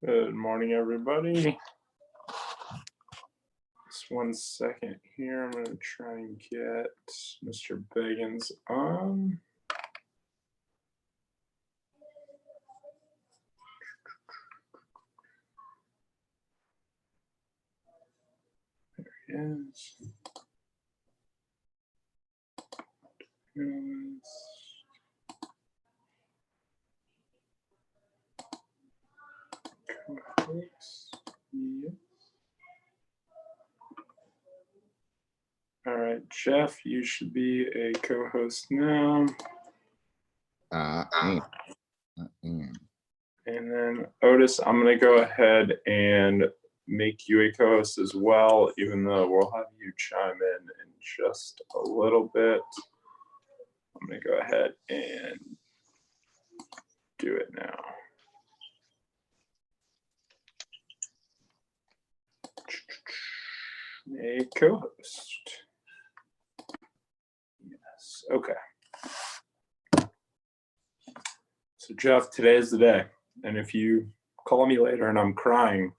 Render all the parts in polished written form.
Good morning, everybody. Just 1 second here. I'm going to try and get Mr. Beggins on. There he is. Yes. All right, Jeff, you should be a co-host now. And then Otis, I'm going to go ahead and make you a co-host as well, even though we'll have you chime in just a little bit. I'm going to go ahead and do it now. A co-host. Yes, okay. So Jeff, today is the day. And if you call me later and I'm crying,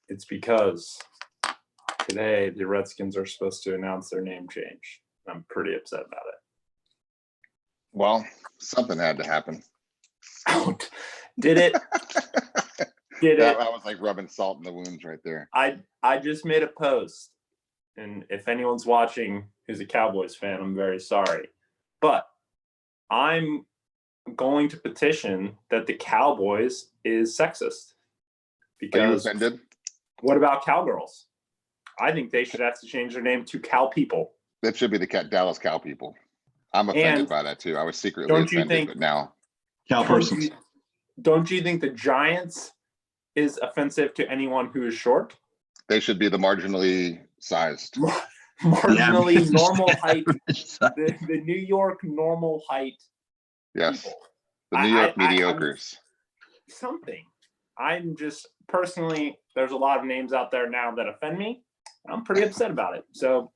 it's because today the Redskins are supposed to announce their name change. I'm pretty upset about it. Well, something had to happen. Did it? Did it? That was like rubbing salt in the wounds right there. I just made a post, and if anyone's watching who's a Cowboys fan, I'm very sorry. But I'm going to petition that the Cowboys is sexist. Because are you offended? What about cowgirls? I think they should have to change their name to Cow People. That should be the Dallas Cow People. I'm offended by that too. I was secretly offended, but now Cow persons. Don't you think the Giants is offensive to anyone who is short? They should be the marginally sized. Marginally normal height. The New York normal height. Yes. People. The New York mediocres. I'm just personally, there's a lot of names out there now that offend me. I'm pretty upset about it. So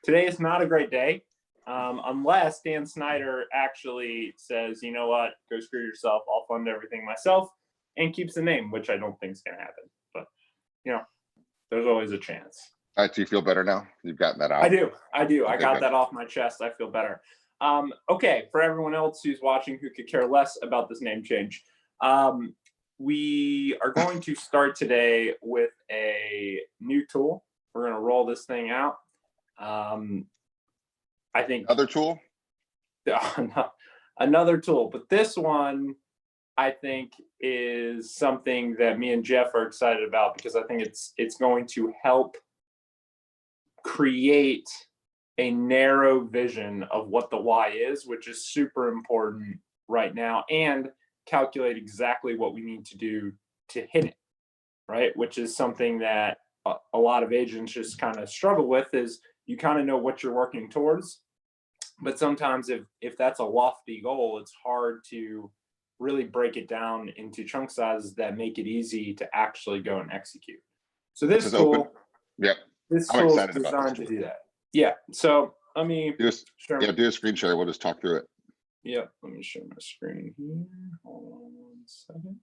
today is not a great day. Unless Dan Snyder actually says, you know what, go screw yourself, I'll fund everything myself, and keeps the name, which I don't think is going to happen. But, you know, there's always a chance. Do you feel better now? You've gotten that out? I do. Okay, I got that off my chest. I feel better. Okay, for everyone else who's watching who could care less about this name change, we are going to start today with a new tool. We're going to roll this thing out. I think another tool, but this one I think is something that me and Jeff are excited about because I think it's going to help create a narrow vision of what the why is, which is super important right now, and calculate exactly what we need to do to hit it, right? Which is something that a lot of agents just kind of struggle with, is you kind of know what you're working towards, but sometimes if that's a lofty goal, it's hard to really break it down into chunk sizes that make it easy to actually go and execute. So this tool, this tool is designed to do that. Yeah. So let me do a screen share. We'll just talk through it. Yeah. Let me share my screen here. Hold on 1 second.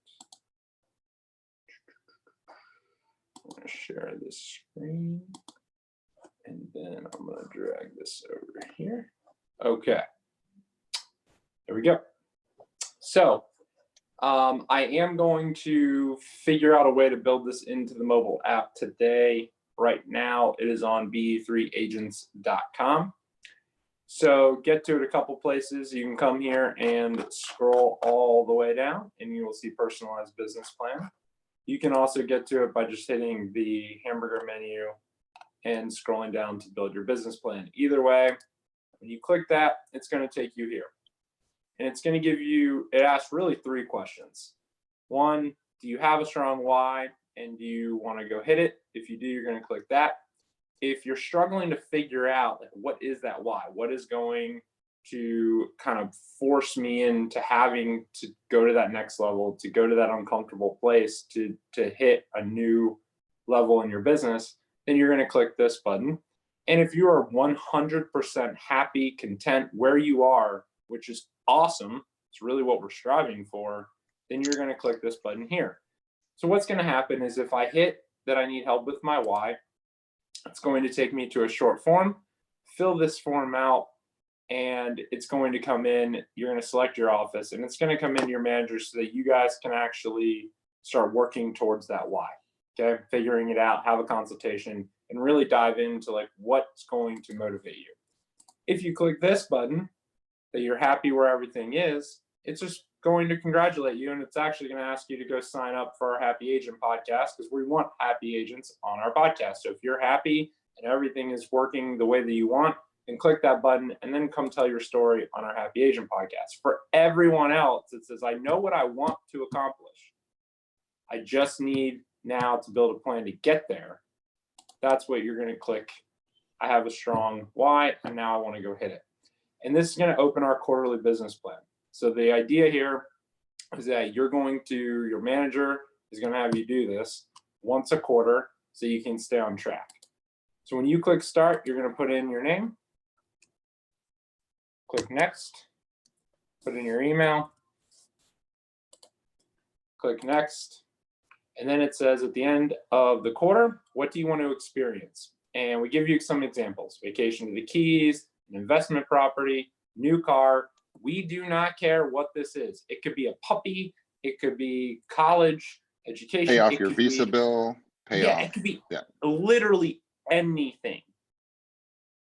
I'm going to share this screen, and then I'm going to drag this over here. Okay. There we go. So I am going to figure out a way to build this into the mobile app today. right now it is on be3agents.com. So get to it a couple places. You can come here and scroll all the way down and you will see personalized business plan. You can also get to it by just hitting the hamburger menu and scrolling down to build your business plan. Either way, when you click that, it's going to take you here. And it's going to give you, it asks really 3 questions. 1, do you have a strong why? And do you want to go hit it? If you do, you're going to click that. If you're struggling to figure out like, what is that why? What is going to kind of force me into having to go to that next level, to go to that uncomfortable place, to hit a new level in your business, then you're going to click this button. And if you are 100% happy, content where you are, which is awesome, it's really what we're striving for, then you're going to click this button here. So what's going to happen is if I hit that I need help with my why, it's going to take me to a short form, fill this form out, and it's going to come in. You're going to select your office, and it's going to come in your manager so that you guys can actually start working towards that why. Okay, figuring it out, have a consultation, and really dive into like what's going to motivate you. If you click this button, that you're happy where everything is, it's just going to congratulate you, and it's actually going to ask you to go sign up for our Happy Agent podcast because we want happy agents on our podcast. So if you're happy and everything is working the way that you want, then click that button and then come tell your story on our Happy Agent podcast. For everyone else, it says, I know what I want to accomplish. I just need now to build a plan to get there. That's what you're going to click. I have a strong why, and now I want to go hit it. And this is going to open our quarterly business plan. So the idea here is that your manager is going to have you do this once a quarter so you can stay on track. So when you click start, you're going to put in your name, click next, put in your email, click next, and then it says at the end of the quarter, what do you want to experience? And we give you some examples: vacation to the Keys, an investment property, new car. We do not care what this is. It could be a puppy. It could be college, education. Pay off your Visa bill. It could be literally anything.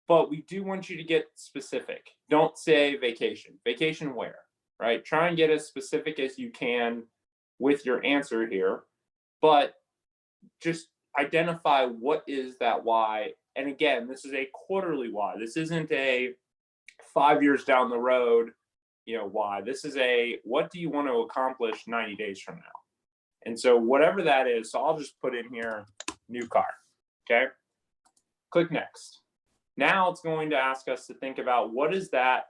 But we do want you to get specific. Don't say vacation. Vacation where, right? Try and get as specific as you can with your answer here. But just identify what is that why. And again, this is a quarterly why. This isn't a 5 years down the road, why. This is a what do you want to accomplish 90 days from now? And so whatever that is, so I'll just put in here new car. Okay. Click next. Now it's going to ask us to think about what is that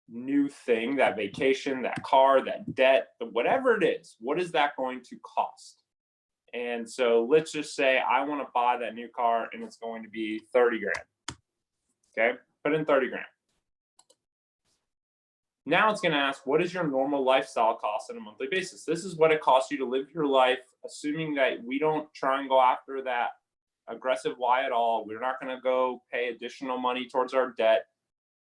new thing, that vacation, that car, that debt, whatever it is, what is that going to cost? And so let's just say I want to buy that new car and it's going to be 30 grand. Okay, put in 30 grand. Now it's going to ask, what is your normal lifestyle cost on a monthly basis? This is what it costs you to live your life, assuming that we don't try and go after that aggressive why at all. We're not going to go pay additional money towards our debt.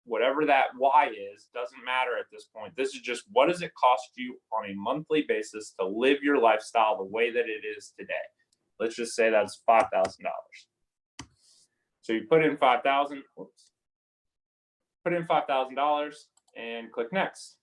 Whatever that why is, doesn't matter at this point. This is just what does it cost you on a monthly basis to live your lifestyle the way that it is today. Let's just say that's $5,000. So you put in $5,000. Put in $5,000 and click next.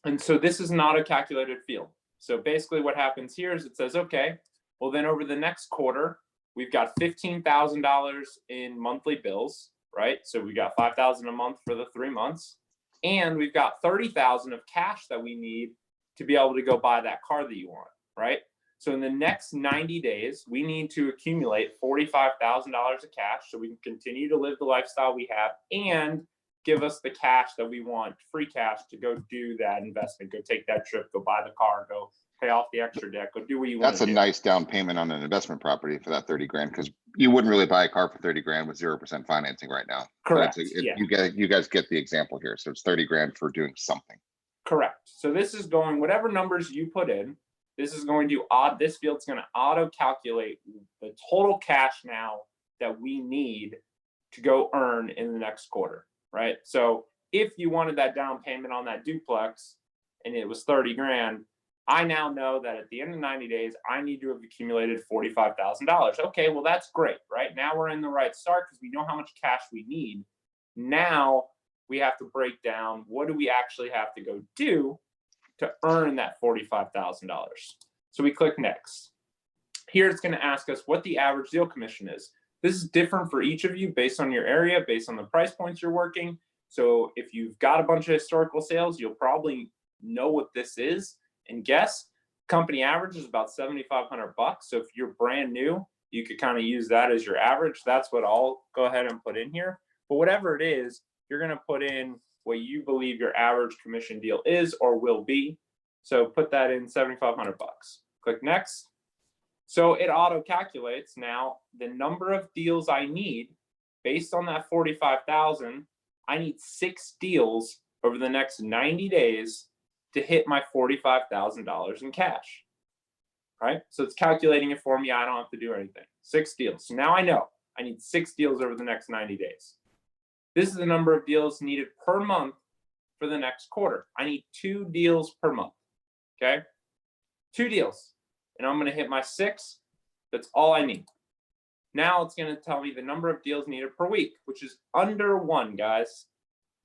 And so this is not a calculated field. So basically what happens here is it says, okay, well then over the next quarter, we've got $15,000 in monthly bills, right? So we got $5,000 a month for the 3 months. And we've got $30,000 of cash that we need to be able to go buy that car that you want, right? So in the next 90 days, we need to accumulate $45,000 of cash so we can continue to live the lifestyle we have and give us the cash that we want, free cash, to go do that investment, go take that trip, go buy the car, go pay off the extra debt, go do what you want. That's a nice down payment on an investment property for that 30 grand, because you wouldn't really buy a car for 30 grand with 0% financing right now. Correct. Yeah. You guys get the example here. So it's 30 grand for doing something. Correct. So this is going, whatever numbers you put in, this is going to this field's going to auto calculate the total cash now that we need to go earn in the next quarter, right? So if you wanted that down payment on that duplex and it was 30 grand, I now know that at the end of 90 days, I need to have accumulated $45,000. Okay, well, that's great, right? Now we're in the right start because we know how much cash we need. Now we have to break down what do we actually have to go do to earn that $45,000. So we click next. Here it's going to ask us what the average deal commission is. This is different for each of you based on your area, based on the price points you're working. So if you've got a bunch of historical sales, you'll probably know what this is and guess. Company average is about $7,500. So if you're brand new, you could kind of use that as your average. That's what I'll go ahead and put in here. But whatever it is, you're going to put in what you believe your average commission deal is or will be. So put that in $7,500. Click next. So it auto calculates now the number of deals I need based on that 45,000. I need 6 deals over the next 90 days to hit my $45,000 in cash. Right? So it's calculating it for me. I don't have to do anything. 6 deals. So now I know I need 6 deals over the next 90 days. This is the number of deals needed per month for the next quarter. I need 2 deals per month. Okay? 2 deals. And I'm going to hit my 6. That's all I need. Now it's going to tell me the number of deals needed per week, which is under 1, guys.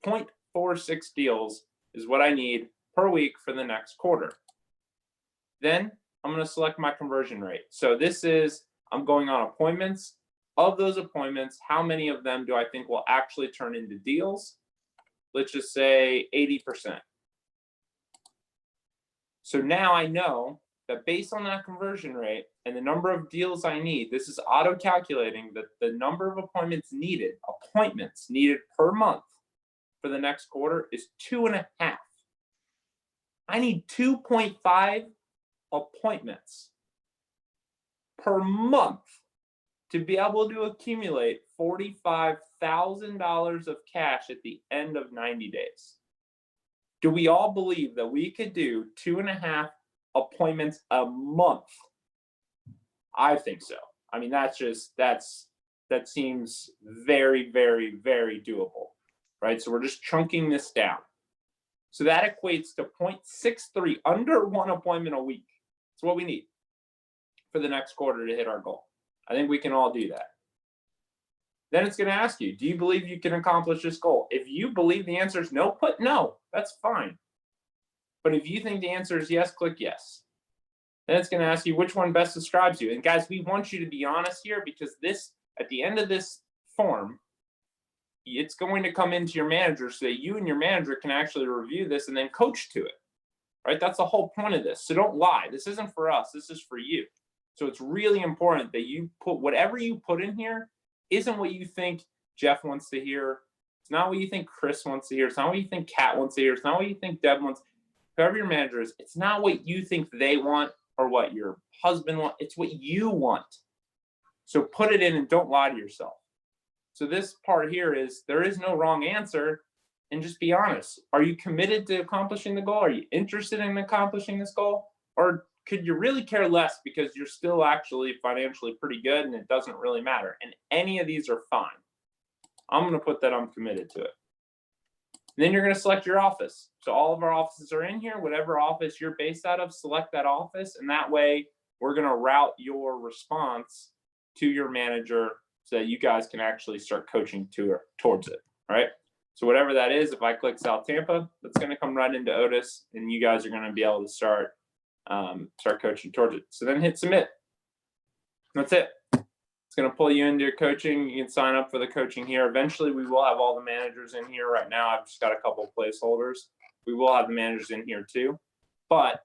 0.46 deals is what I need per week for the next quarter. Then I'm going to select my conversion rate. So this is, I'm going on appointments. Of those appointments, how many of them do I think will actually turn into deals? Let's just say 80%. So now I know that based on that conversion rate and the number of deals I need, this is auto calculating that the number of appointments needed per month for the next quarter is 2.5. I need 2.5 appointments per month to be able to accumulate $45,000 of cash at the end of 90 days. Do we all believe that we could do 2.5 appointments a month? I think so. I mean, that seems very, very, very doable, right? So we're just chunking this down. So that equates to 0.63, under 1 appointment a week. That's what we need for the next quarter to hit our goal. I think we can all do that. Then it's going to ask you, do you believe you can accomplish this goal? If you believe the answer is no, put no. That's fine. But if you think the answer is yes, click yes. Then it's going to ask you which one best describes you. And guys, we want you to be honest here because this, at the end of this form, it's going to come into your manager so that you and your manager can actually review this and then coach to it. Right? That's the whole point of this. So don't lie. This isn't for us. This is for you. So it's really important that you put whatever you put in here isn't what you think Jeff wants to hear. It's not what you think Chris wants to hear. It's not what you think Kat wants to hear. It's not what you think Deb wants. Whoever your manager is, it's not what you think they want or what your husband wants. It's what you want. So put it in and don't lie to yourself. So this part here is there is no wrong answer, and just be honest. Are you committed to accomplishing the goal? Are you interested in accomplishing this goal? Or could you really care less because you're still actually financially pretty good and it doesn't really matter? And any of these are fine. I'm going to put that I'm committed to it. And then you're going to select your office. So all of our offices are in here. Whatever office you're based out of, select that office. And that way we're going to route your response to your manager so that you guys can actually start coaching towards it, right? So whatever that is, if I click South Tampa, that's going to come right into Otis, and you guys are going to be able to start coaching towards it. So then hit submit. That's it. It's going to pull you into your coaching. You can sign up for the coaching here. Eventually, we will have all the managers in here. Right now, I've just got a couple of placeholders. We will have the managers in here too. But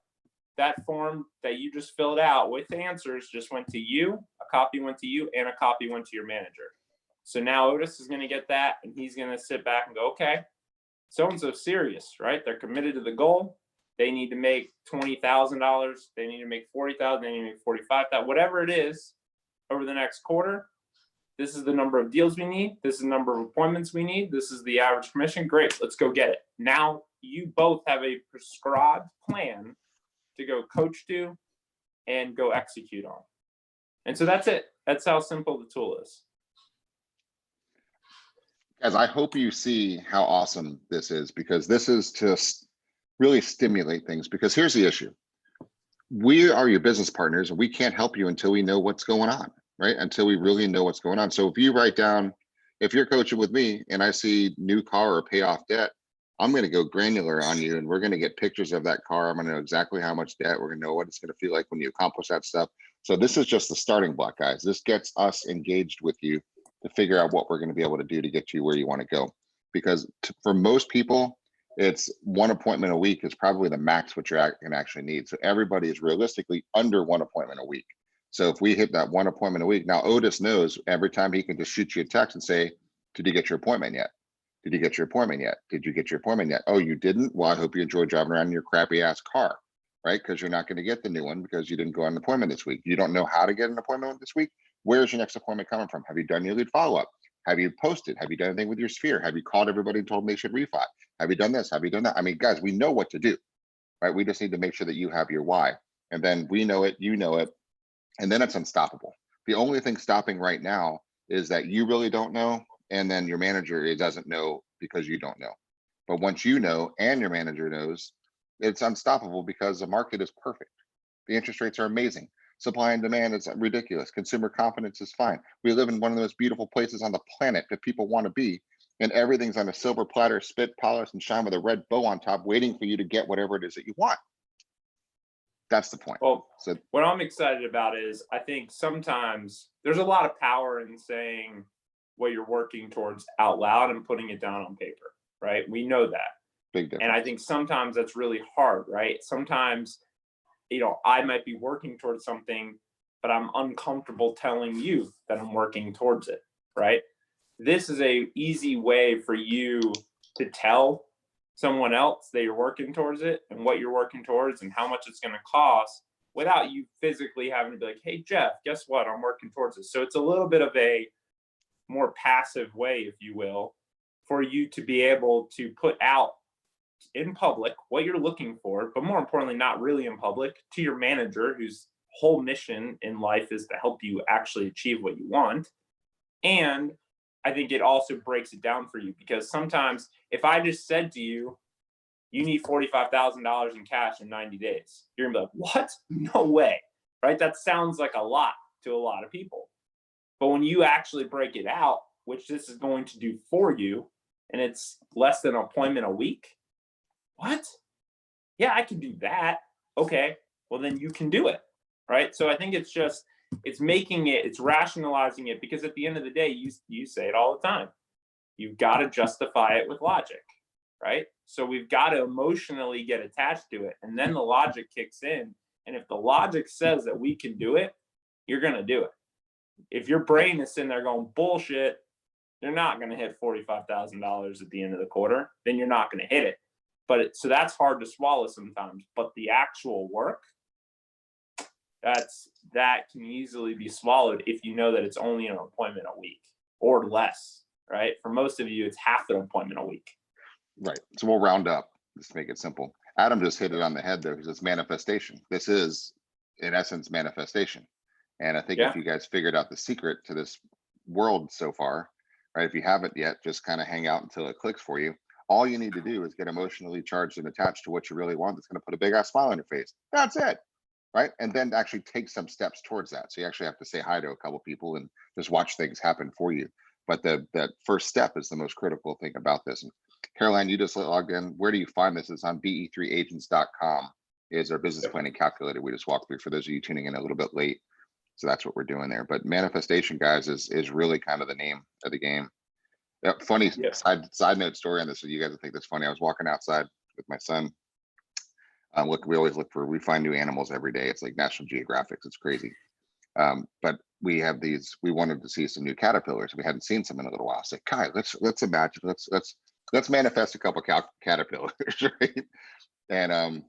that form that you just filled out with the answers just went to you. A copy went to you, and a copy went to your manager. So now Otis is going to get that, and he's going to sit back and go, okay, so-and-so serious, right? They're committed to the goal. They need to make $20,000. They need to make $40,000. They need to make $45,000. Whatever it is over the next quarter, this is the number of deals we need. This is the number of appointments we need. This is the average commission. Great, let's go get it. Now you both have a prescribed plan to go coach to and go execute on. And so that's it. That's how simple the tool is. Guys, I hope you see how awesome this is, because this is to really stimulate things. Because here's the issue. we are your business partners and we can't help you until we know what's going on, right? Until we really know what's going on. So if you write down, if you're coaching with me and I see new car or pay off debt, I'm going to go granular on you and we're going to get pictures of that car. I'm going to know exactly how much debt. We're going to know what it's going to feel like when you accomplish that stuff. So this is just the starting block, guys. This gets us engaged with you to figure out what we're going to be able to do to get you where you want to go. Because for most people, it's one appointment a week is probably the max what you're going to actually need. So everybody is realistically under one appointment a week. So if we hit that one appointment a week, now Otis knows every time he can just shoot you a text and say, did you get your appointment yet? Did you get your appointment yet? Did you get your appointment yet? Oh, you didn't? Well, I hope you enjoy driving around in your crappy ass car, right? Because you're not going to get the new one because you didn't go on an appointment this week. You don't know how to get an appointment this week. Where's your next appointment coming from? Have you done your lead follow-up? Have you posted? Have you done anything with your sphere? Have you called everybody and told them they should refi? Have you done this? Have you done that? I mean, guys, we know what to do, right? We just need to make sure that you have your why. And then we know it, you know it, and then it's unstoppable. The only thing stopping right now is that you really don't know, and then your manager doesn't know because you don't know. But once you know and your manager knows, it's unstoppable because the market is perfect. The interest rates are amazing. Supply and demand is ridiculous. Consumer confidence is fine. We live in one of the most beautiful places on the planet that people want to be, and everything's on a silver platter, spit, polish, and shine with a red bow on top, waiting for you to get whatever it is that you want. That's the point. Well, So what I'm excited about is I think sometimes there's a lot of power in saying what you're working towards out loud and putting it down on paper, right? We know that. big difference. And I think sometimes that's really hard, right? Sometimes, I might be working towards something, but I'm uncomfortable telling you that I'm working towards it, right? This is a easy way for you to tell someone else that you're working towards it and what you're working towards and how much it's going to cost without you physically having to be like, hey, Jeff, guess what? I'm working towards it. So it's a little bit of a more passive way, if you will, for you to be able to put out in public what you're looking for, but more importantly, not really in public, to your manager, whose whole mission in life is to help you actually achieve what you want. And I think it also breaks it down for you because sometimes if I just said to you, you need $45,000 in cash in 90 days, you're gonna be like, what? No way, right? That sounds like a lot to a lot of people. But when you actually break it out, which this is going to do for you, and it's less than an appointment a week, what? Yeah, I can do that. Okay, well then you can do it, right? So I think it's making it, it's rationalizing it, because at the end of the day, you say it all the time. You've got to justify it with logic, right? So we've got to emotionally get attached to it, and then the logic kicks in. And if the logic says that we can do it, you're going to do it. If your brain is sitting there going bullshit, you're not going to hit $45,000 at the end of the quarter. Then you're not going to hit it. So that's hard to swallow sometimes. But the actual work, that can easily be swallowed if you know that it's only an appointment a week or less, right? For most of you, it's half an appointment a week. Right. So we'll round up. Let's make it simple. Adam just hit it on the head there because it's manifestation. This is, in essence, manifestation. And I think if you guys figured out the secret to this world so far, right? If you haven't yet, just kind of hang out until it clicks for you. All you need to do is get emotionally charged and attached to what you really want. That's going to put a big ass smile on your face. That's it. Right. And then actually take some steps towards that. So you actually have to say hi to a couple people and just watch things happen for you. But that first step is the most critical thing about this. And Caroline, you just logged in. Where do you find this? It's on be3agents.com is our business planning calculator we just walked through for those of you tuning in a little bit late. So that's what we're doing there. But manifestation, guys, is really kind of the name of the game. Funny side note story on this. So you guys will think that's funny. I was walking outside with my son. We always we find new animals every day. It's like National Geographic. It's crazy. But we have we wanted to see some new caterpillars. We hadn't seen some in a little while. I said, Kai, let's imagine, let's manifest a couple caterpillars, right? And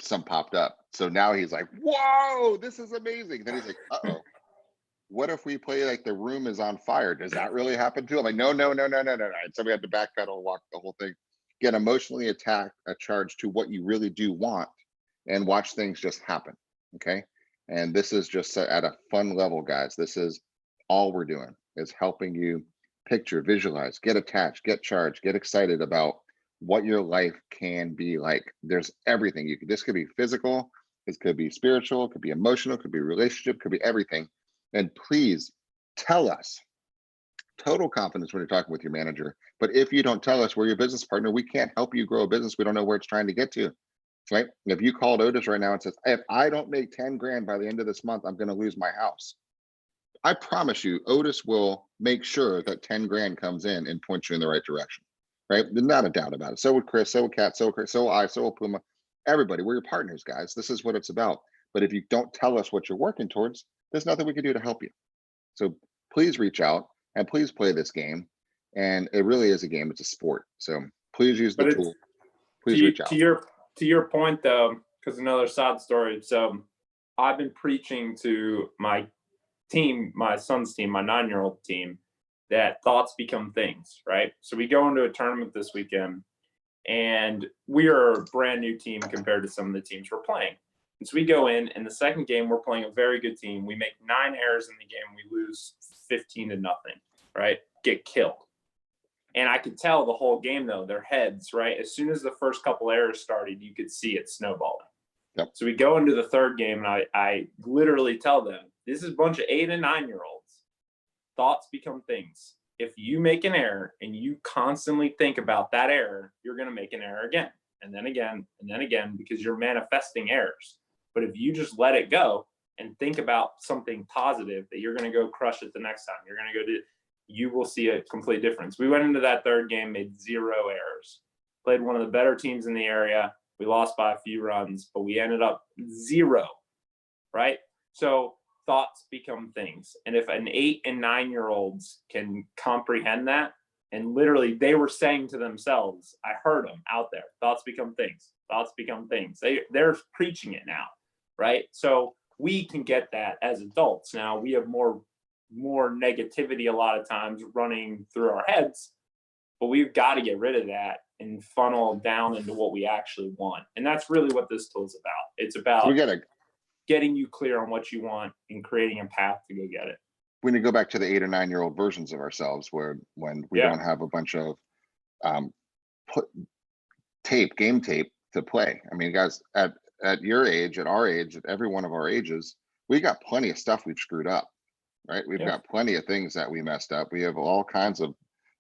some popped up. So now he's like, whoa, this is amazing. Then he's like, uh-oh, what if we play like the room is on fire? Does that really happen to him? Like, no. So we had to backpedal, walk the whole thing, get emotionally charged to what you really do want, and watch things just happen. Okay. And this is just at a fun level, guys. This is all we're doing, is helping you picture, visualize, get attached, get charged, get excited about what your life can be like. There's everything. This could be physical, It could be spiritual, it could be emotional, it could be relationship, it could be everything. And please tell us. Total confidence when you're talking with your manager. But if you don't tell us we're your business partner, we can't help you grow a business. We don't know where it's trying to get to. Right? If you called Otis right now and says, if I don't make 10 grand by the end of this month, I'm going to lose my house. I promise you, Otis will make sure that 10 grand comes in and point you in the right direction. Right? There's not a doubt about it. So would Chris, so would Kat, so would Chris, so will I, so will Puma. Everybody, we're your partners, guys. This is what it's about. But if you don't tell us what you're working towards, there's nothing we can do to help you. So please reach out and please play this game. And it really is a game. It's a sport. So please use the tool. Please reach out. To your point, though, because another sad story. So I've been preaching to my team, my son's team, my 9-year-old team, that thoughts become things, right? So we go into a tournament this weekend, and we are a brand new team compared to some of the teams we're playing. And so we go in the second game, we're playing a very good team. We make 9 errors in the game. We lose 15-0, right? Get killed. And I could tell the whole game, though, their heads, right? As soon as the first couple errors started, you could see it snowballing. Yep. So we go into the third game, and I literally tell them, this is a bunch of 8 and 9-year-olds. Thoughts become things. If you make an error and you constantly think about that error, you're going to make an error again, and then again, and then again, because you're manifesting errors. But if you just let it go and think about something positive that you're going to go crush it the next time, you're going to go do, you will see a complete difference. We went into that third game, made 0 errors, played one of the better teams in the area. We lost by a few runs, but we ended up 0, right? So thoughts become things. And if an 8 and 9-year-olds can comprehend that, and literally they were saying to themselves, I heard them out there, thoughts become things, thoughts become things. They're preaching it now, right? So we can get that as adults. Now we have more negativity a lot of times running through our heads, but we've got to get rid of that and funnel down into what we actually want. And that's really what this tool is about. It's about getting you clear on what you want and creating a path to go get it. We need to go back to the 8 or 9-year-old versions of ourselves, where when we don't have a bunch of game tape to play. I mean, guys, at your age, at our age, at every one of our ages, we got plenty of stuff we've screwed up. Right? We've got plenty of things that we messed up. We have all kinds of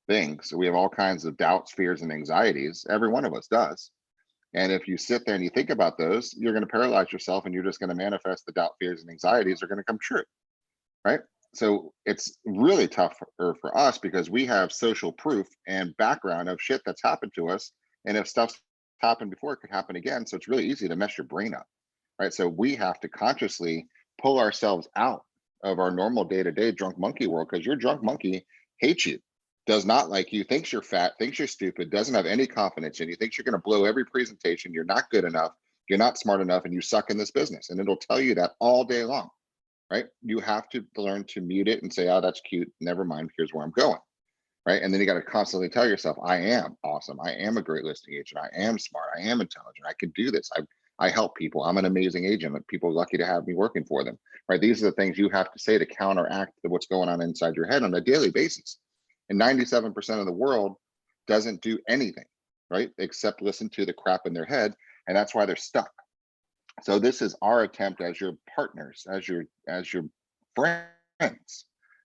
things. We have all kinds of doubts, fears, and anxieties. Every one of us does. And if you sit there and you think about those, you're going to paralyze yourself, and you're just going to manifest the doubt, fears, and anxieties are going to come true. Right? So it's really tough for us, because we have social proof and background of shit that's happened to us. And if stuff's happened before, it could happen again. So it's really easy to mess your brain up. Right? So we have to consciously pull ourselves out of our normal day-to-day drunk monkey world, because your drunk monkey hates you, does not like you, thinks you're fat, thinks you're stupid, doesn't have any confidence in you, thinks you're going to blow every presentation, you're not good enough, you're not smart enough, and you suck in this business. And it'll tell you that all day long, right? You have to learn to mute it and say, oh, that's cute, never mind, here's where I'm going, right? And then you got to constantly tell yourself, I am awesome, I am a great listing agent, I am smart, I am intelligent, I can do this, I help people, I'm an amazing agent, people are lucky to have me working for them, right? These are the things you have to say to counteract what's going on inside your head on a daily basis. And 97% of the world doesn't do anything, right? Except listen to the crap in their head. And that's why they're stuck. So this is our attempt as your partners, as your friends,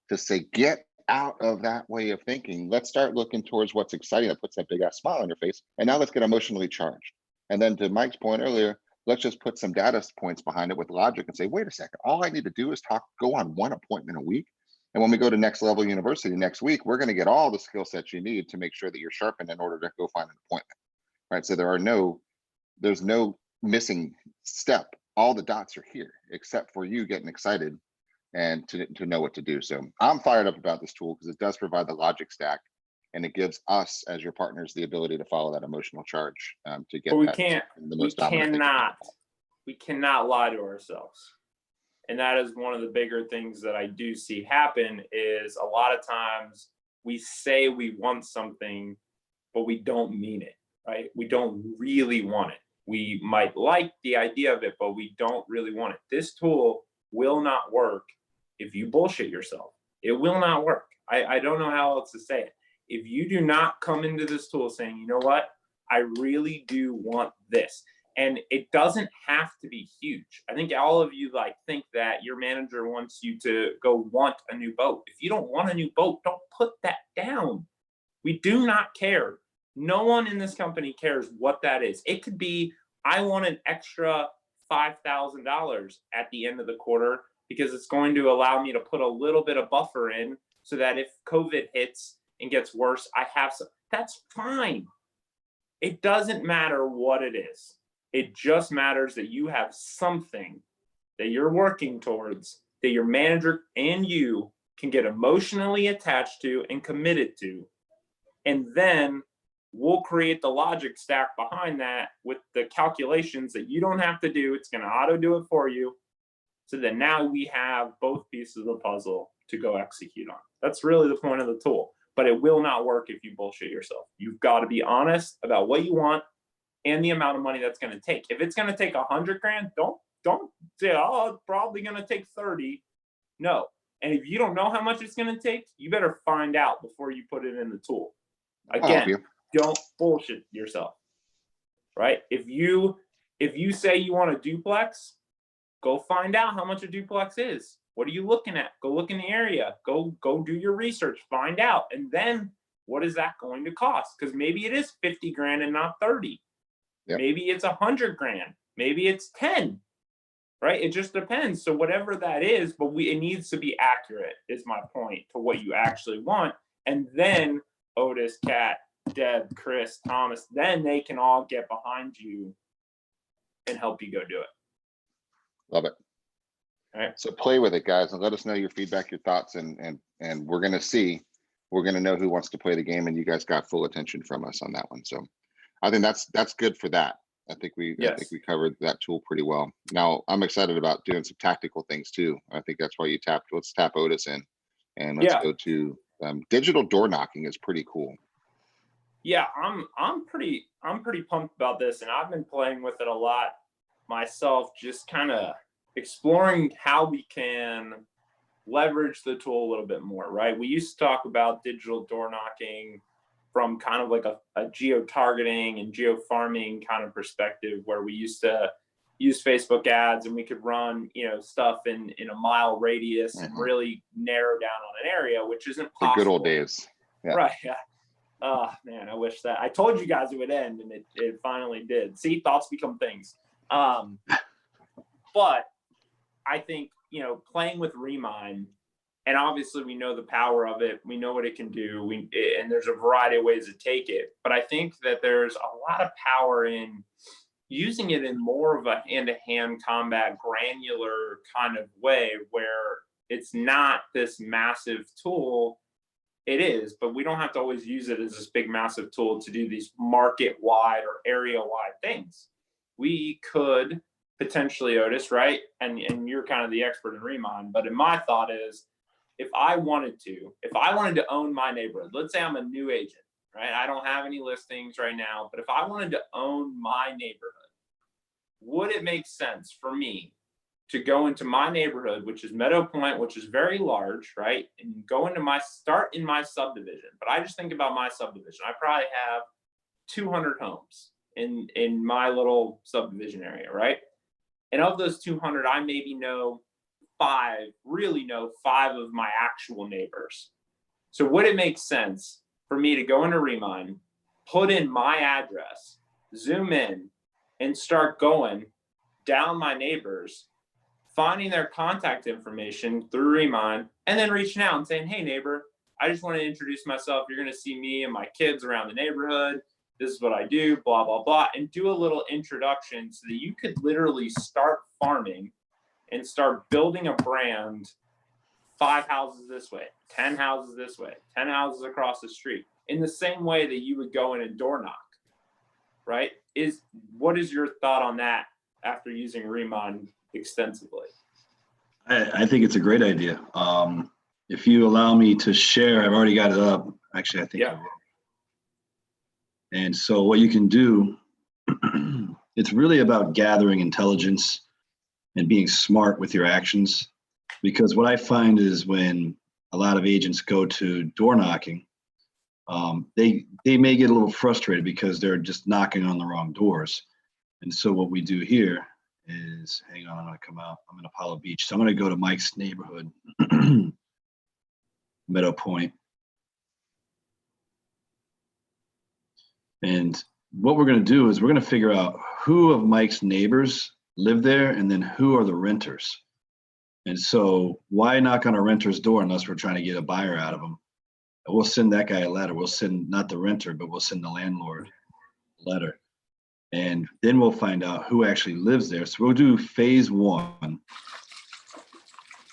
to say, get out of that way of thinking. Let's start looking towards what's exciting, that puts that big ass smile on your face. And now let's get emotionally charged. And then to Mike's point earlier, let's just put some data points behind it with logic and say, wait a second, all I need to do is go on 1 appointment a week. And when we go to Next Level University next week, we're going to get all the skill sets you need to make sure that you're sharpened in order to go find an appointment, right? So there's no missing step. All the dots are here, except for you getting excited and to know what to do. So I'm fired up about this tool, because it does provide the logic stack, and it gives us as your partners the ability to follow that emotional charge to get that. We cannot lie to ourselves. And that is one of the bigger things that I do see happen, is a lot of times we say we want something, but we don't mean it, right? We don't really want it. We might like the idea of it, but we don't really want it. This tool will not work if you bullshit yourself. It will not work. I don't know how else to say it. If you do not come into this tool saying, you know what, I really do want this. And it doesn't have to be huge. I think all of you like think that your manager wants you to go want a new boat. If you don't want a new boat, don't put that down. We do not care. No one in this company cares what that is. It could be, I want an extra $5,000 at the end of the quarter because it's going to allow me to put a little bit of buffer in so that if COVID hits and gets worse, I have some. That's fine. It doesn't matter what it is. It just matters that you have something that you're working towards, that your manager and you can get emotionally attached to and committed to. And then we'll create the logic stack behind that with the calculations that you don't have to do. It's going to auto do it for you. So that now we have both pieces of the puzzle to go execute on. That's really the point of the tool. But it will not work if you bullshit yourself. You've got to be honest about what you want and the amount of money that's going to take. If it's going to take $100,000, don't say, oh, it's probably going to take 30. No. And if you don't know how much it's going to take, you better find out before you put it in the tool. Again, don't bullshit yourself, right? If you say you want a duplex, go find out how much a duplex is. What are you looking at? Go look in the area. Go do your research. Find out, and then what is that going to cost? Because maybe it is $50,000 and not 30. Yep. Maybe it's $100,000. Maybe it's 10. Right? It just depends. So whatever that is, but it needs to be accurate. Is my point to what you actually want, and then Otis, Kat, Deb, Chris, Thomas, then they can all get behind you and help you go do it. Love it. All right. So play with it, guys, and let us know your feedback, your thoughts, and we're going to know who wants to play the game, and you guys got full attention from us on that one. So I think that's good for that. I think we covered that tool pretty well. Now I'm excited about doing some tactical things too. I think that's why let's tap Otis in, and let's go to digital door knocking is pretty cool. Yeah, I'm pretty pumped about this, and I've been playing with it a lot myself, just kind of exploring how we can leverage the tool a little bit more, right? We used to talk about digital door knocking from kind of like a geo-targeting and geo-farming kind of perspective, where we used to use Facebook ads and we could run, stuff in a mile radius and really narrow down on an area, which isn't possible. The good old days. Yeah. Right, yeah. Oh, man, I wish that. I told you guys it would end, and it finally did. See, thoughts become things. But I think, playing with Remine, and obviously we know the power of it. We know what it can do. And there's a variety of ways to take it. But I think that there's a lot of power in using it in more of a hand-to-hand combat, granular kind of way, where it's not this massive tool. It is, but we don't have to always use it as this big, massive tool to do these market-wide or area-wide things. We could potentially, Otis, right? And you're kind of the expert in Remine, but in my thought is, if I wanted to own my neighborhood, let's say I'm a new agent, right? I don't have any listings right now, but if I wanted to own my neighborhood, would it make sense for me to go into my neighborhood, which is Meadow Point, which is very large, right? And start in my subdivision. But I just think about my subdivision. I probably have 200 homes in my little subdivision area, right? And of those 200, I maybe really know five of my actual neighbors. So would it make sense for me to go into Remine, put in my address, zoom in, and start going down my neighbors, finding their contact information through Remine, and then reaching out and saying, hey, neighbor, I just want to introduce myself. You're going to see me and my kids around the neighborhood. This is what I do, blah, blah, blah, and do a little introduction so that you could literally start farming and start building a brand, 5 houses this way, 10 houses this way, 10 houses across the street, in the same way that you would go in and door knock, right? What is your thought on that after using Remine extensively? I think it's a great idea. If you allow me to share, I've already got it up. Actually, I think I will. And so what you can do, it's really about gathering intelligence and being smart with your actions. Because what I find is when a lot of agents go to door knocking, they may get a little frustrated because they're just knocking on the wrong doors. And so what we do here is, hang on, I'm gonna come out, I'm in Apollo Beach. So I'm gonna go to Mike's neighborhood, Meadow Point. And what we're gonna do is we're gonna figure out who of Mike's neighbors live there and then who are the renters. And so why knock on a renter's door unless we're trying to get a buyer out of them? We'll send that guy a letter. We'll send not the renter, but we'll send the landlord a letter. And then we'll find out who actually lives there. So we'll do phase 1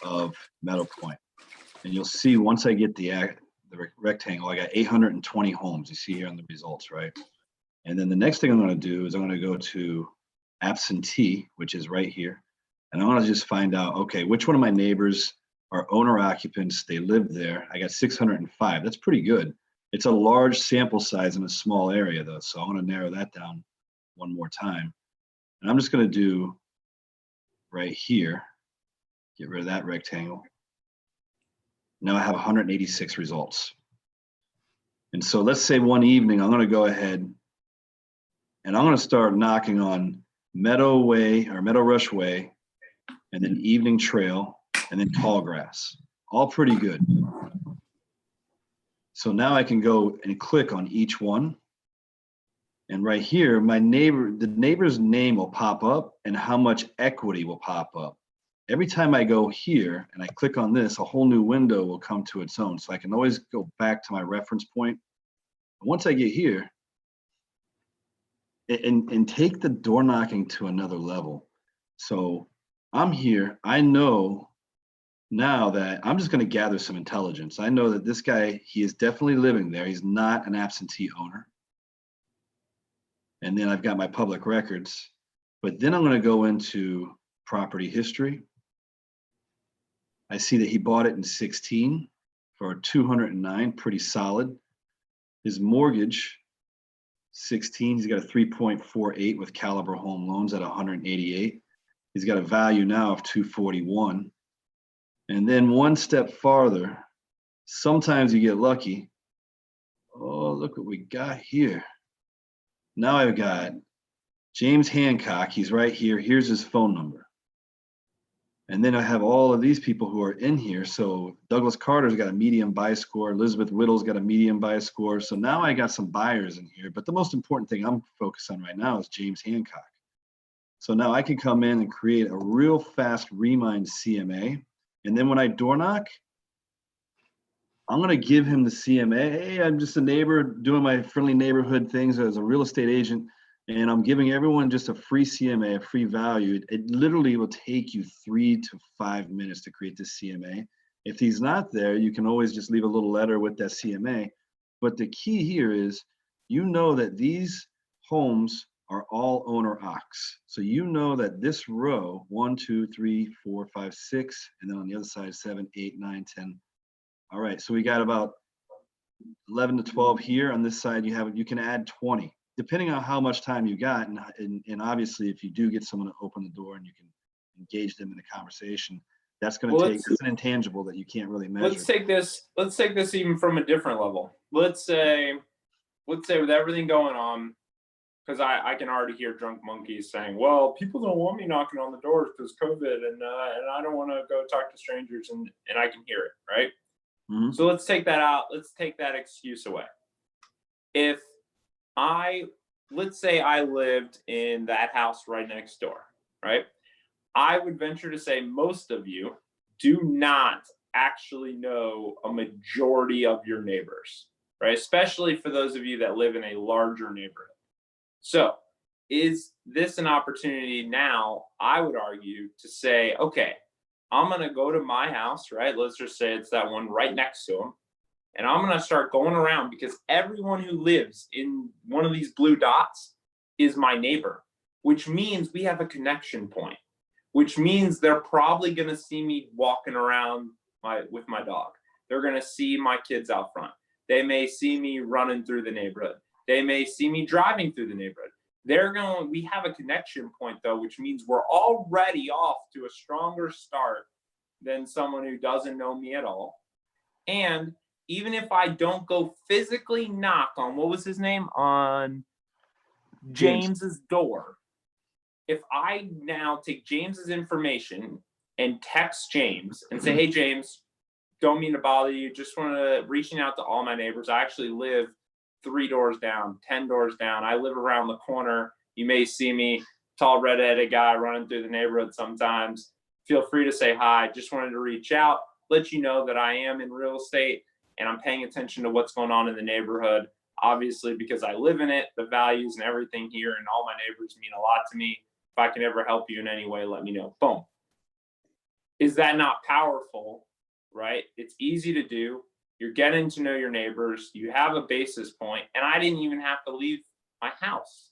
of Meadow Point. And you'll see once I get the rectangle, I got 820 homes. You see here on the results, right? And then the next thing I'm going to do is I'm going to go to absentee, which is right here. And I want to just find out, okay, which one of my neighbors are owner occupants? They live there. I got 605. That's pretty good. It's a large sample size in a small area though. So I want to narrow that down one more time. And I'm just going to do right here, get rid of that rectangle. Now I have 186 results. And so let's say one evening, I'm going to go ahead and I'm going to start knocking on Meadow Way or Meadow Rush Way, and then Evening Trail, and then Tall Grass. All pretty good. So now I can go and click on each one. And right here, the neighbor's name will pop up and how much equity will pop up. Every time I go here and I click on this, a whole new window will come to its own. So I can always go back to my reference point. And once I get here, and take the door knocking to another level. So I'm here, I know now that I'm just going to gather some intelligence. I know that this guy, he is definitely living there. He's not an absentee owner. And then I've got my public records, but then I'm going to go into property history. I see that he bought it in 16 for 209, pretty solid. His mortgage, 16, he's got a 3.48 with Caliber Home Loans at 188. He's got a value now of 241. And then one step farther, sometimes you get lucky. Oh, look what we got here. Now I've got James Hancock. He's right here. Here's his phone number. And then I have all of these people who are in here. So Douglas Carter's got a medium buy score. Elizabeth Whittle's got a medium buy score. So now I got some buyers in here. But the most important thing I'm focused on right now is James Hancock. So now I can come in and create a real fast Remind CMA. And then when I door knock, I'm going to give him the CMA. Hey, I'm just a neighbor doing my friendly neighborhood things as a real estate agent. And I'm giving everyone just a free CMA, a free value. It literally will take you 3 to 5 minutes to create this CMA. If he's not there, you can always just leave a little letter with that CMA. But the key here is, you know that these homes are all owner occs. So you know that this row, 1, 2, 3, 4, 5, 6, and then on the other side, 7, 8, 9, 10. All right, so we got about 11 to 12 here. On this side, you can add 20. Depending on how much time you got, and obviously if you do get someone to open the door and you can engage them in a conversation, that's going to take, it's an intangible that you can't really measure. Let's take this even from a different level. Let's say with everything going on, because I can already hear drunk monkeys saying, well, people don't want me knocking on the doors because COVID, and I don't want to go talk to strangers, and I can hear it, right? Mm-hmm. So let's take that out. Let's take that excuse away. Let's say I lived in that house right next door, right? I would venture to say most of you do not actually know a majority of your neighbors, right? Especially for those of you that live in a larger neighborhood. So is this an opportunity now, I would argue, to say, okay, I'm going to go to my house, right? Let's just say it's that one right next to him. And I'm going to start going around, because everyone who lives in one of these blue dots is my neighbor, which means we have a connection point, which means they're probably going to see me walking around with my dog. They're going to see my kids out front. They may see me running through the neighborhood. They may see me driving through the neighborhood. We have a connection point though, which means we're already off to a stronger start than someone who doesn't know me at all. And even if I don't go physically knock on, what was his name? On James's door, if I now take James's information and text James and say, hey, James, don't mean to bother you. Just want to reaching out to all my neighbors. I actually live 3 doors down, 10 doors down. I live around the corner. You may see me, tall redheaded guy running through the neighborhood sometimes. Feel free to say hi. Just wanted to reach out, let you know that I am in real estate and I'm paying attention to what's going on in the neighborhood. Obviously, because I live in it, the values and everything here and all my neighbors mean a lot to me. If I can ever help you in any way, let me know. Boom. Is that not powerful, right? It's easy to do. You're getting to know your neighbors. You have a basis point, and I didn't even have to leave my house.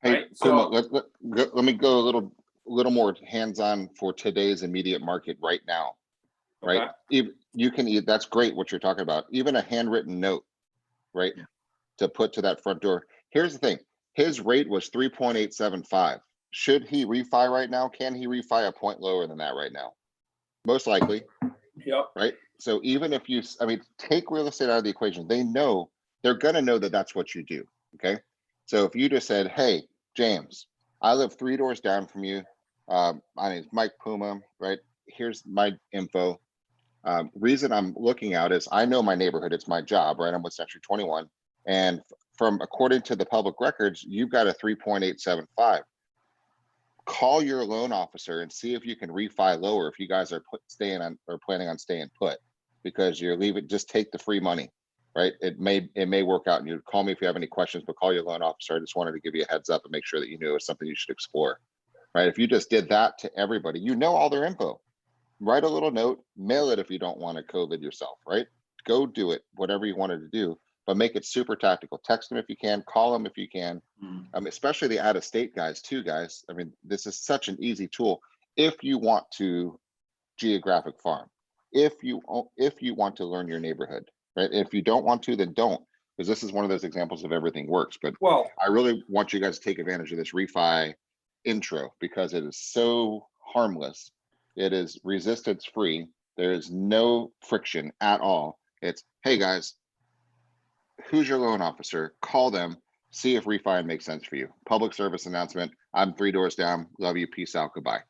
Hey, Right? Kuma, So, let me go a little more hands-on for today's immediate market right now, right? okay. You can, that's great what you're talking about. Even a handwritten note, right? Yeah. To put to that front door. Here's the thing. His rate was 3.875. Should he refi right now? Can he refi a point lower than that right now? Most likely, Yep. right? So even if you, I mean, take real estate out of the equation, they're gonna know that that's what you do, okay? So if you just said, hey, James, I live 3 doors down from you. My name is Mike Puma, right? Here's my info. Reason I'm looking out is I know my neighborhood, it's my job, right? I'm with Century 21. And from according to the public records, you've got a 3.875. Call your loan officer and see if you can refi lower if you guys are staying on or planning on staying put, because you're leaving, just take the free money, right? It may work out, and you call me if you have any questions, but call your loan officer. I just wanted to give you a heads up and make sure that you knew it was something you should explore, right? If you just did that to everybody, you know all their info. Write a little note, mail it if you don't want to COVID yourself, right? Go do it, whatever you wanted to do, but make it super tactical. Text them if you can, call them if you can. Especially the out-of-state guys too, guys. I mean, this is such an easy tool if you want to geographic farm, if you want to learn your neighborhood, right? If you don't want to, then don't, because this is one of those examples of everything works. But Well, I really want you guys to take advantage of this refi intro because it is so harmless. It is resistance free. There is no friction at all. It's, hey guys, who's your loan officer? Call them, see if refi makes sense for you. Public service announcement. I'm 3 doors down. Love you. Peace out. Goodbye.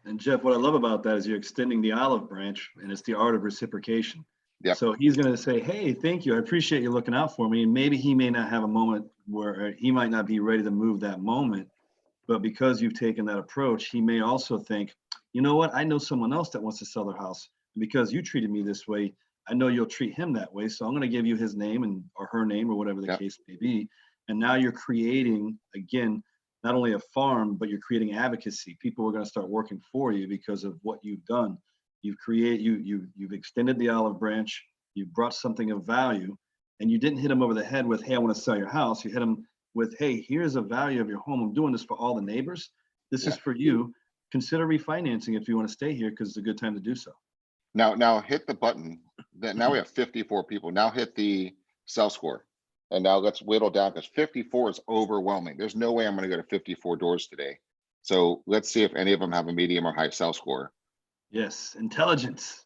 And Jeff, what I love about that is you're extending the olive branch, and it's the art of reciprocation. Yep. So he's going to say, hey, thank you. I appreciate you looking out for me. And maybe he may not have a moment where he might not be ready to move that moment. But because you've taken that approach, he may also think, you know what? I know someone else that wants to sell their house. And because you treated me this way, I know you'll treat him that way. So I'm going to give you his name and or her name or whatever the Yep. case may be. And now you're creating, again, not only a farm, but you're creating advocacy. People are going to start working for you because of what you've done. You've extended the olive branch. You brought something of value, and you didn't hit them over the head with, hey, I want to sell your house. You hit them with, hey, here's a value of your home. I'm doing this for all the neighbors. This is for you. Consider refinancing if you want to stay here because it's a good time to do so. Now hit the button. Now we have 54 people. Now hit the sell score. And now let's whittle down because 54 is overwhelming. There's no way I'm going to go to 54 doors today. So let's see if any of them have a medium or high sell score. Yes, intelligence.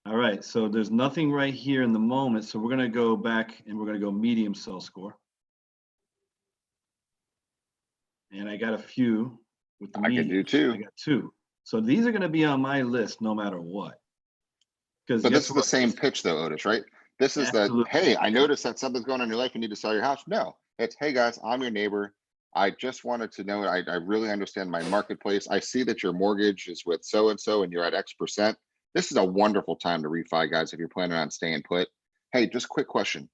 All right, so there's nothing right here in the moment. So we're going to go back and we're going to go medium sell score. And I got a few with the I can do medium. two. I got 2. So these are going to be on my list no matter what. Because But this is the same pitch though, Otis, right? This is that, Absolutely. hey, I noticed that something's going on in your life. You need to sell your house. No, it's, hey guys, I'm your neighbor. I just wanted to know, I really understand my marketplace. I see that your mortgage is with so-and-so and you're at X%. This is a wonderful time to refi, guys, if you're planning on staying put. Hey, just quick question.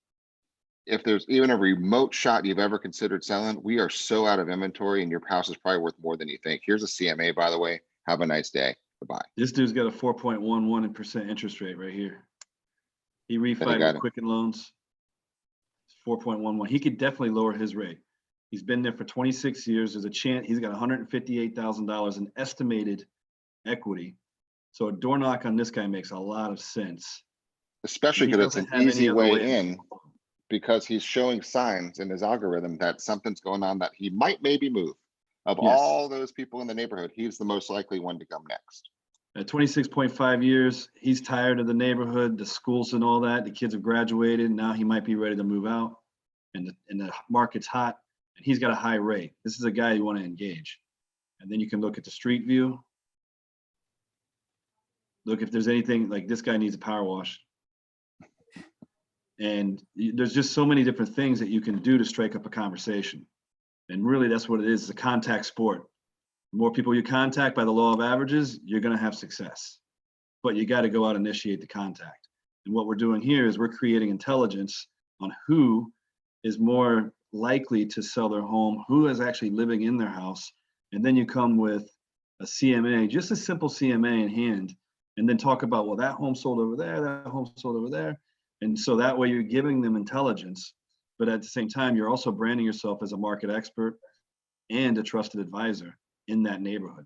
If there's even a remote shot you've ever considered selling, we are so out of inventory and your house is probably worth more than you think. Here's a CMA, by the way. Have a nice day. Goodbye. This dude's got a 4.11% interest rate right here. He refied got with it. Quicken Loans. 4.11. He could definitely lower his rate. He's been there for 26 years. There's a chance he's got $158,000 in estimated equity. So a door knock on this guy makes a lot of sense. Especially He because it's doesn't an have easy any other way in, because he's showing signs in his algorithm that something's going on that he might maybe move. Of Yes. all those people in the neighborhood, he's the most likely one to come next. At 26.5 years, he's tired of the neighborhood, the schools and all that. The kids have graduated. Now he might be ready to move out, and the market's hot. He's got a high rate. This is a guy you want to engage. And then you can look at the street view. Look if there's anything like this guy needs a power wash. And there's just so many different things that you can do to strike up a conversation. And really that's what it is. It's a contact sport. The more people you contact by the law of averages, you're going to have success. But you got to go out and initiate the contact. And what we're doing here is we're creating intelligence on who is more likely to sell their home, who is actually living in their house. And then you come with a CMA, just a simple CMA in hand, and then talk about, well, that home sold over there, that home sold over there. And so that way you're giving them intelligence, but at the same time, you're also branding yourself as a market expert and a trusted advisor in that neighborhood.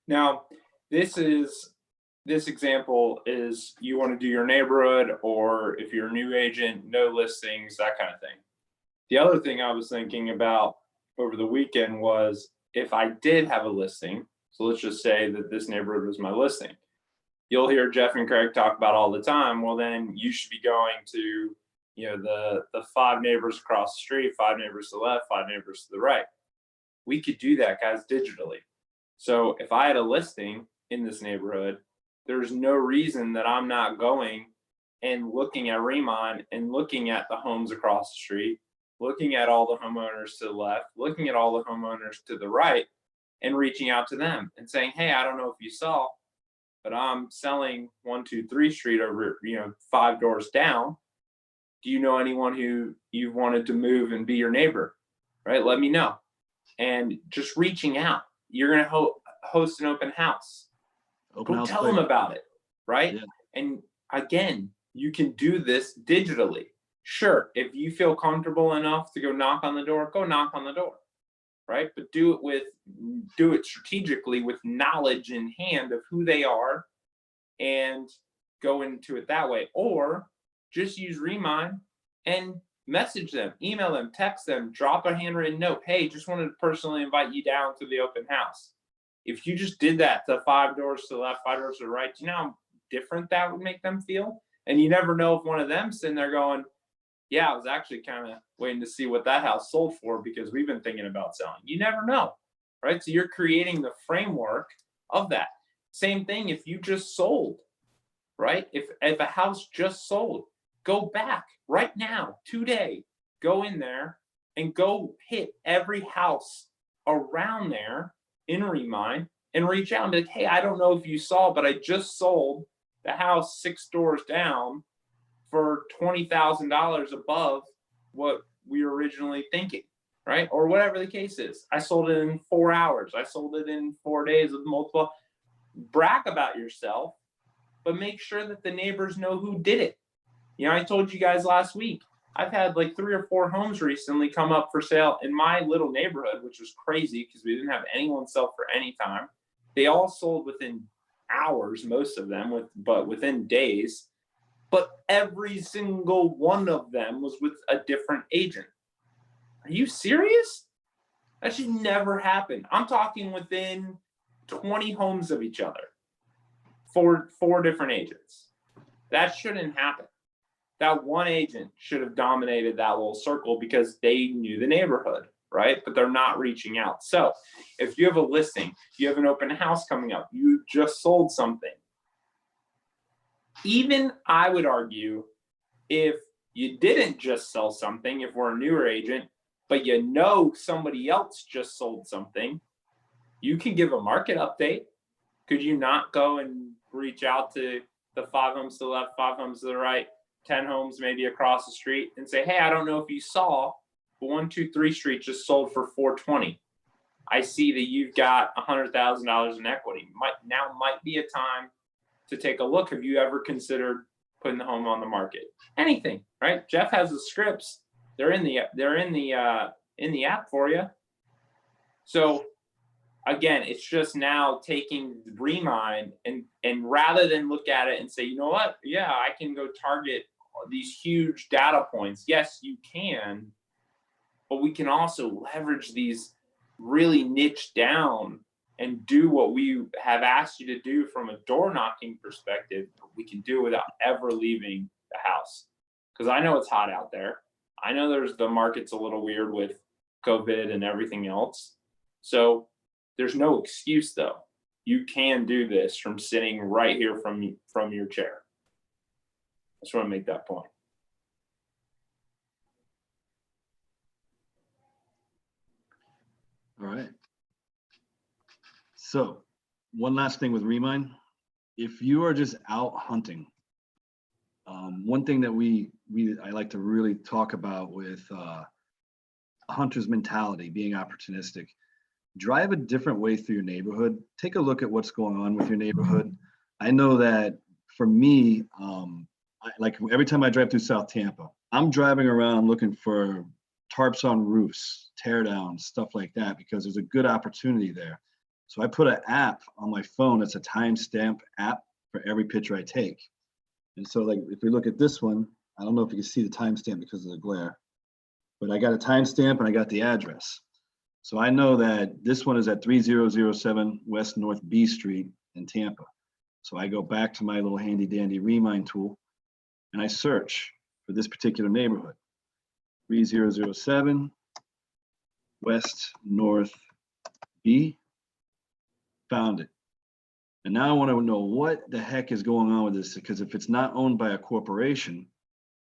Now, this example is you want to do your neighborhood, or if you're a new agent, no listings, that kind of thing. The other thing I was thinking about over the weekend was if I did have a listing, so let's just say that this neighborhood was my listing. You'll hear Jeff and Craig talk about all the time. Well, then you should be going to, the 5 neighbors across the street, 5 neighbors to the left, 5 neighbors to the right. We could do that, guys, digitally. So if I had a listing in this neighborhood, there's no reason that I'm not going and looking at Remine and looking at the homes across the street, looking at all the homeowners to the left, looking at all the homeowners to the right, and reaching out to them and saying, hey, I don't know if you saw, but I'm selling 123 Street over, 5 doors down. Do you know anyone who you wanted to move and be your neighbor? Right? Let me know. And just reaching out. You're going to host an open house. Go tell them about it. Right? Yeah. And again, you can do this digitally. Sure, if you feel comfortable enough to go knock on the door, go knock on the door. Right? But do it strategically with knowledge in hand of who they are and go into it that way. Or just use Remine and message them, email them, text them, drop a handwritten note. Hey, just wanted to personally invite you down to the open house. If you just did that to 5 doors to the left, 5 doors to the right, do you know how different that would make them feel? And you never know if one of them sitting there going, yeah, I was actually kind of waiting to see what that house sold for because we've been thinking about selling. You never know, right? So you're creating the framework of that. Same thing if you just sold, right? If a house just sold, go back right now, today, go in there and go hit every house around there in Remine and reach out and be like, hey, I don't know if you saw, but I just sold the house 6 doors down for $20,000 above what we were originally thinking, right? Or whatever the case is. I sold it in 4 hours. I sold it in 4 days with multiple. Brag about yourself, but make sure that the neighbors know who did it. I told you guys last week, I've had like 3 or 4 homes recently come up for sale in my little neighborhood, which was crazy because we didn't have anyone sell for any time. They all sold within hours, most of them, but within days. But every single one of them was with a different agent. Are you serious? That should never happen. I'm talking within 20 homes of each other. 4 different agents. That shouldn't happen. That one agent should have dominated that little circle because they knew the neighborhood, right? But they're not reaching out. So if you have a listing, you have an open house coming up, you just sold something. Even I would argue if you didn't just sell something, if we're a newer agent, but somebody else just sold something, you can give a market update. Could you not go and reach out to the 5 homes to the left, 5 homes to the right, 10 homes maybe across the street and say, hey, I don't know if you saw, but 123 Street just sold for $420. I see that you've got $100,000 in equity. Might be a time to take a look. Have you ever considered putting the home on the market? Anything, right? Jeff has the scripts. They're in the app for you. So again, it's just now taking Remine and rather than look at it and say, you know what? Yeah, I can go target these huge data points. Yes, you can, but we can also leverage these really niche down and do what we have asked you to do from a door knocking perspective. We can do without ever leaving the house. Because I know it's hot out there. I know the market's a little weird with COVID and everything else. So there's no excuse though. You can do this from sitting right here from your chair. I just want to make that point. All right. So one last thing with Remind, if you are just out hunting, one thing that I like to really talk about with a hunter's mentality, being opportunistic, drive a different way through your neighborhood. Take a look at what's going on with your neighborhood. I know that for me, like every time I drive through South Tampa, I'm driving around looking for tarps on roofs, tear downs, stuff like that, because there's a good opportunity there. So I put an app on my phone. It's a timestamp app for every picture I take. And so like, if we look at this one, I don't know if you can see the timestamp because of the glare, but I got a timestamp and I got the address. So I know that this one is at 3007 West North B Street in Tampa. So I go back to my little handy dandy Remind tool and I search for this particular neighborhood. 3007 West North B, found it. And now I want to know what the heck is going on with this, because if it's not owned by a corporation,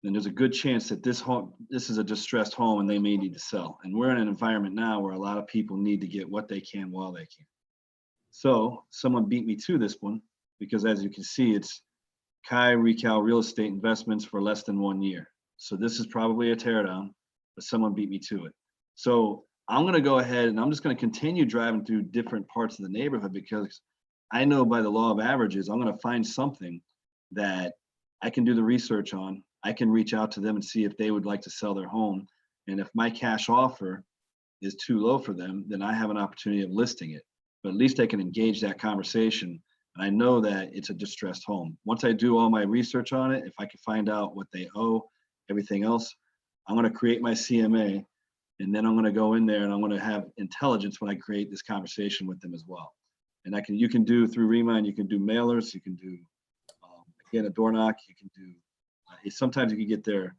then there's a good chance that this is a distressed home and they may need to sell. And we're in an environment now where a lot of people need to get what they can while they can. So someone beat me to this one because, as you can see, it's Kai Recal Real Estate Investments for less than 1 year. So this is probably a teardown, but someone beat me to it. So I'm going to go ahead and I'm just going to continue driving through different parts of the neighborhood, because I know by the law of averages, I'm going to find something that I can do the research on. I can reach out to them and see if they would like to sell their home. And if my cash offer is too low for them, then I have an opportunity of listing it. But at least I can engage that conversation. And I know that it's a distressed home. Once I do all my research on it, if I can find out what they owe, everything else, I'm going to create my CMA. And then I'm going to go in there and I'm going to have intelligence when I create this conversation with them as well. And you can do through Remind, you can do mailers, you can do, again, a door knock, you can do, sometimes you can get their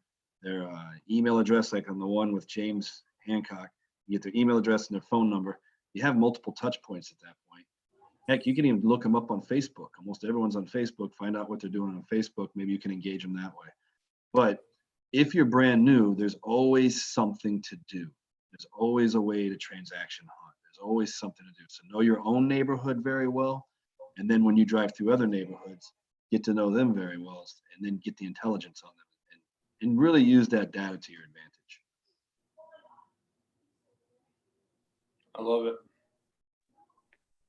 email address, like on the one with James Hancock, you get their email address and their phone number. You have multiple touch points at that point. Heck, you can even look them up on Facebook. Almost everyone's on Facebook, find out what they're doing on Facebook. Maybe you can engage them that way. But if you're brand new, there's always something to do. There's always a way to transaction hunt. There's always something to do. So know your own neighborhood very well. And then when you drive through other neighborhoods, get to know them very well, and then get the intelligence on them and really use that data to your advantage. I love it.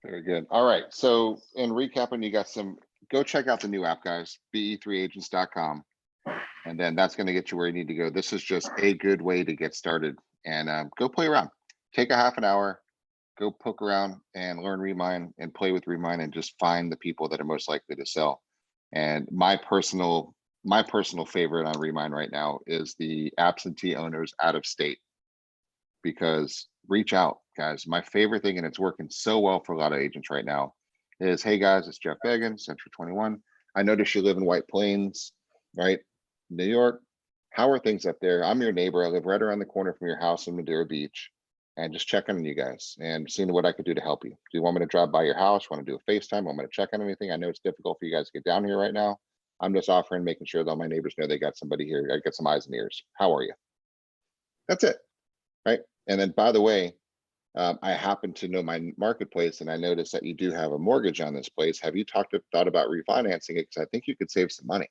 Very good. All right. So in recapping, you got go check out the new app, guys, be3agents.com. And then that's going to get you where you need to go. This is just a good way to get started, and go play around. Take a half an hour, go poke around and learn Remind and play with Remind and just find the people that are most likely to sell. And my personal favorite on Remind right now is the absentee owners out of state, because reach out, guys. My favorite thing, and it's working so well for a lot of agents right now, is, hey guys, it's Jeff Began, Century 21. I noticed you live in White Plains, right? New York. How are things up there? I'm your neighbor. I live right around the corner from your house in Madeira Beach, and just checking on you guys and seeing what I could do to help you. Do you want me to drive by your house? Want to do a FaceTime? Want me to check on anything? I know it's difficult for you guys to get down here right now. I'm just offering, making sure that all my neighbors know they got somebody here. I get some eyes and ears. How are you? That's it, right? And then, by the way, I happen to know my marketplace, and I noticed that you do have a mortgage on this place. Have you thought about refinancing it? Because I think you could save some money,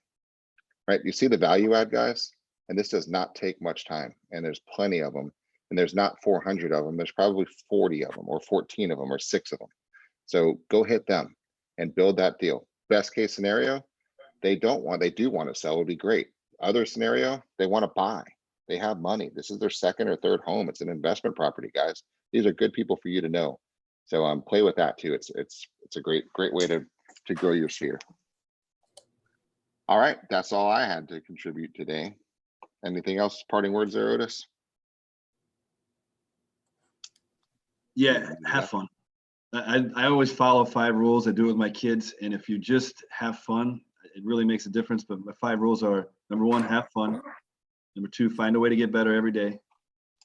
right? You see the value add, guys, and this does not take much time, and there's plenty of them. And there's not 400 of them. There's probably 40 of them, or 14 of them, or 6 of them. So go hit them and build that deal. Best case scenario, they do want to sell, would be great. Other scenario, they want to buy. They have money. This is their second or third home. It's an investment property, guys. These are good people for you to know. So play with that too. It's a great way to grow your sphere. All right, that's all I had to contribute today. Anything else? Parting words there, Otis? Yeah, have fun. I always follow 5 rules. I do it with my kids. And if you just have fun, it really makes a difference. But my 5 rules are: number 1, have fun. Number 2, find a way to get better every day.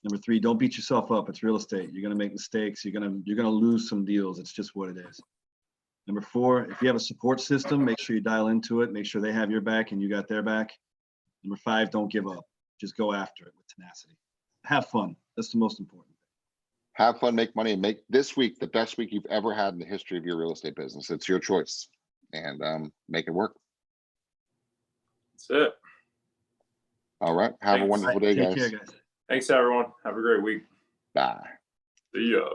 Number 3, don't beat yourself up. It's real estate. You're going to make mistakes. You're going to lose some deals. It's just what it is. Number 4, if you have a support system, make sure you dial into it. Make sure they have your back and you got their back. Number 5, don't give up. Just go after it with tenacity. Have fun. That's the most important. Have fun, make money, and make this week the best week you've ever had in the history of your real estate business. It's your choice, and make it work. That's it. All right. Have a Thanks. wonderful day, Take guys. care, guys. Thanks, everyone. Have a great week. Bye. See ya.